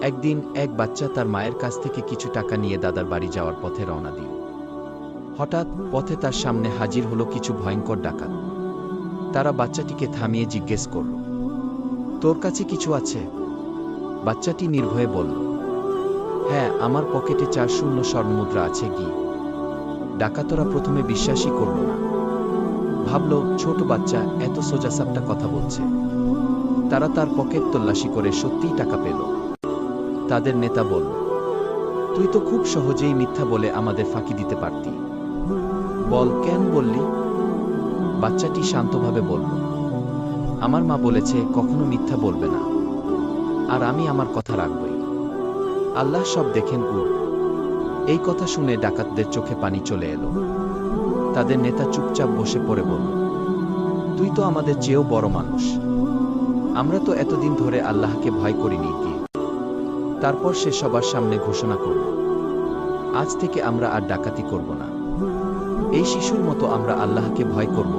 একদিন এক বাচ্চা তার মায়ের কাছ থেকে কিছু টাকা নিয়ে দাদার বাড়ি যাওয়ার পথে রওনা দিল। হঠাৎ পথে তার সামনে হাজির হলো কিছু ভয়ঙ্কর ডাকাত। তারা বাচ্চাটিকে থামিয়ে জিজ্ঞেস করল, তোর কাছে কিছু আছে? বাচ্চাটি নির্ভয়ে বলল, হ্যাঁ, আমার পকেটে 4 স্বর্ণমুদ্রা আছে গি। ডাকাতরা প্রথমে বিশ্বাসই করল না। ভাবল, ছোট বাচ্চা এত সোজাসাপটা কথা বলছে। তারা তার পকেট তল্লাশি করে সত্যিই টাকা পেল। তাদের নেতা বলল, তুই তো খুব সহজেই মিথ্যা বলে আমাদের ফাঁকি দিতে পারতি। বল, কেন বললি? বাচ্চাটি শান্তভাবে বলল, আমার মা বলেছে কখনো মিথ্যা বলবে না, আর আমি আমার কথা রাখবই। আল্লাহ সব দেখেন। এই কথা শুনে ডাকাতদের চোখে পানি চলে এলো। তাদের নেতা চুপচাপ বসে পড়ে বলল, তুই তো আমাদের চেয়েও বড় মানুষ। আমরা তো এতদিন ধরে আল্লাহকে ভয় করিনি গিয়ে। তারপর সে সবার সামনে ঘোষণা করল, আজ থেকে আমরা আর ডাকাতি করব না। এই শিশুর মতো আমরা আল্লাহকে ভয় করব।